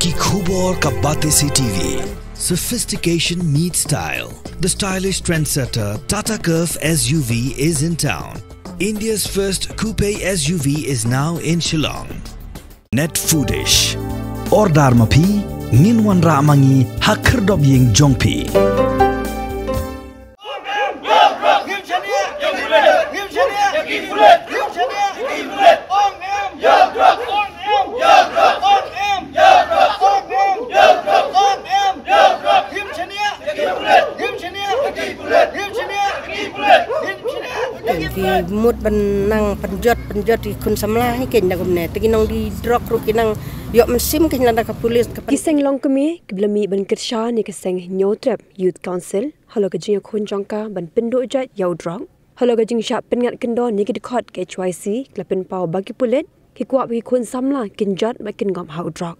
Ki Khubor Ka Batesi TV. Sophistication meets style. The stylish trendsetter Tata Curve SUV is in town. India's first coupe SUV is now in Shillong. Net Foodish. Ordar mapi, Minwan Ramangi, Hakerdop Ying Jongpi. Mood benang penjot di kun samlah ken dah kumne teginong di drop ru kinang yok mesim ken landa ka polis kiseng long kami keblami ban kersha ni keseng nyotrap youth council halo ka jing khun jongka ban pendo jat yau drong halo ka jing sha pengat kendo ni ki khot ke HYC klapen pau bagi pulet ki kwa bi kun samla kin jot ba kin gom hau drog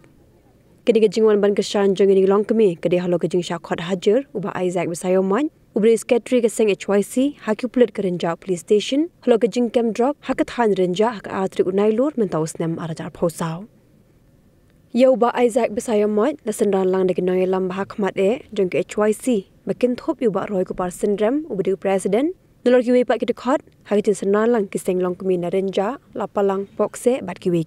kedi ka jing wan ban kersha jong ni long kami kedi halo ka jing sha khot hajar uba Isaac Basayoman Ubri Secretary Keseng HYC Hakupulit Kerenja Police Station Halo Kejing Kem Drog Hakathan Renja Hak Atri Unailur Mentaus Nem Arajar Posau Yau ba Isaac Basayomat Lasendan Lang Dek Noy Lam Bahak Mat Jong ke HYC Makin Thop Yu Ba Roy Kupar Syndrome Ubri President Nolor Kiwe Pak Kidekot Hakatin Senan Lang Keseng Long Kumina Renja Lapalang Pokse Bat Kiwe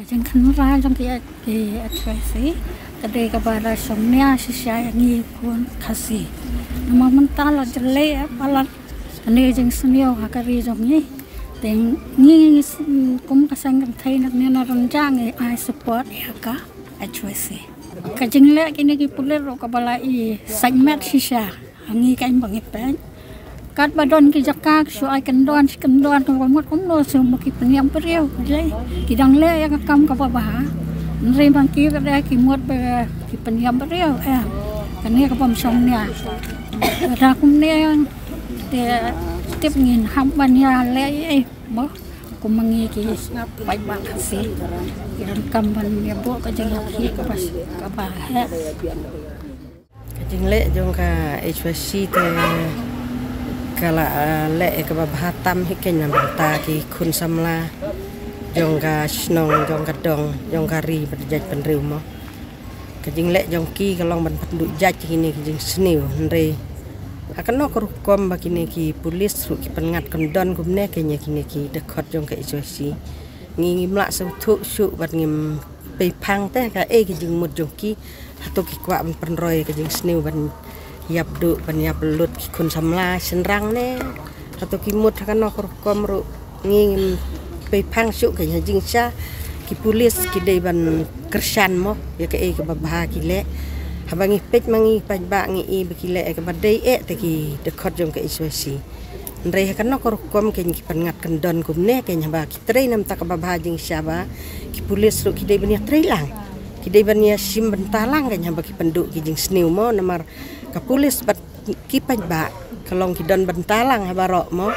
Kajang kanura jong ki HYC kadai kabara somnia sisya ngi kun khasi nama mental jele palat ane jeng senio hakari jong ni teng ngi kum kasang thai nak ne na ranjang I support ka HYC kajing le kini ki puler ro kabala I segment sisya ngi kain bangi pen kat badon ki jakak su ai kendon ko mot kom no su ki peniam periau jai kidang le yang kam ka bah nri bang ki ka ki mot be ki peniam periau kani ka pom somnia ra kum ne te tip ngin ham ban ya le bo kum mangi ki bai ba khasi kidang kam ban ya bo ka jeng ki ka pas ka ba kajing le jong ka HYC te kala le ke bahatam hiken nam ta ki kun samla jong ka snong jong ka dong jong ka ri berjaj penriu mo kajing le jong ki kalong ban pendu jaj kini kajing sniu nre akan no kom bakini ki polis ru ki pengat kendon gumne kenya kini ki dekot jong ka HYC ngi mlak su thu su bat ngim pe phang te ka kajing mut jong ki hatu ki kwa ban penroy kajing sniu ban yap du ban belut kun samla senrang ne atau kimut kan nok kom ru ngin pe phang su ke jing sa ki polis ki dei ban kersan mo ya ke babah ki le habangi pej mangi paj ba ngi ki le ke badai te ki dekot jong ke HYC ndre kan nok kom ke ki pangat kendon kumne ke nyaba ki trei nam tak babah jing sa ba ki polis ru ki dei ban ya trei lang ki dei ban ya sim bentalang ke nyaba ki penduk ki jing sniu mo namar ka polis bat kipaj ba kalong ki don bentalang habarok mo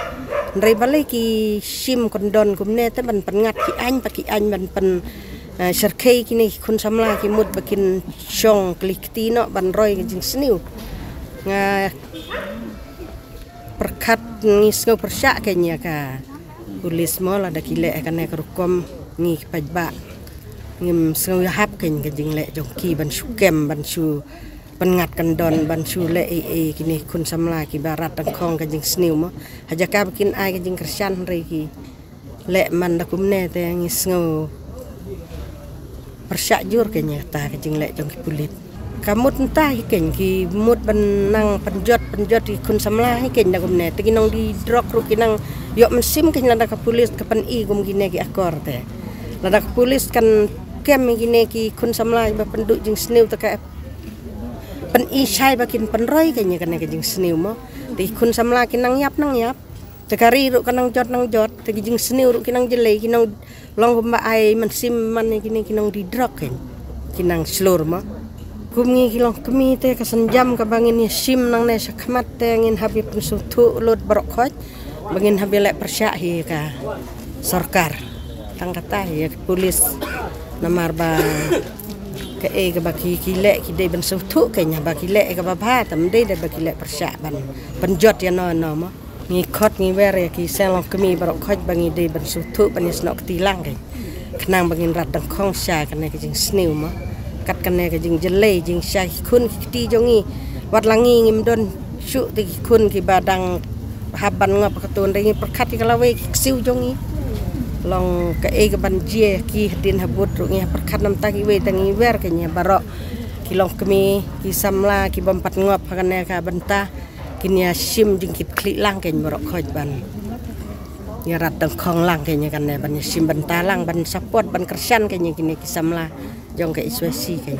ndrei bale ki sim kondon kumne te ban pengat ki ain ban pen serkei kini kun samla ki mut bakin syong klikti no ban roy jing sniu nga perkat ngisngo persyak kenya ka polis mo la da kile kan ne kerukom ngi paj ba ngim sngo hap ken jing le jongki ban sukem ban su pengat kendon ban su le kini kun samla ki barat tangkong ka jing sniu mo haja ka bikin ai ka jing kersan re ki le man da kumne te ngisngo persyak jur kenya ta ka jing le jong ki pulit kamut entah hiken ki mut benang penjot ki kun samla hiken dah gumne teginong di drok ru kinang yok mesim kin lada ka polis ka pen I gum gine ki akor te lada ka polis kan kem gine ki kun samla ba penduk jing sniu ta ka pen I sai ba kin penroi kenya kan ka jing sniu mo ti kun samla kinang yap tekari ru kanang jot tegi jing sniu ru kinang jelei kinang long ba ai mesim man gine kinang di drok kinang slur mo Kumi kilong kami te kasanjam ka bangin ni sim nang ne sakmat te ngin habi pensutu lot barokot bangin habi lek persyak hi ka sarkar tang kata ya polis namar ba ke ke baki kilek ki de pensutu kenya baki lek ka ba tam de baki lek persyak ban penjot ya no mo ngi khot ngi wer ya ki selong kami barokot bangi de pensutu ban snok tilang ke kenang bangin rat dang khong sya kan ke jing sniu mo kat kene ke jing jelei jing syai kun ki jongi wat langi ngim don syuk ti kun ki badang haban ngap katun ringi perkat ki kalawe ki siu jongi long ke ke banjie ki din habut ru ngi perkat nam ta ki we tangi wer ke nya barok ki long kemi ki samla ki bampat ngap kene ka benta kinya sim jing ki klik lang ke barok khoj ban nyarat dang khong lang ke nya kan ban sim benta lang ban support ban kersan ke nya kini ki samla jong ke iswasi kan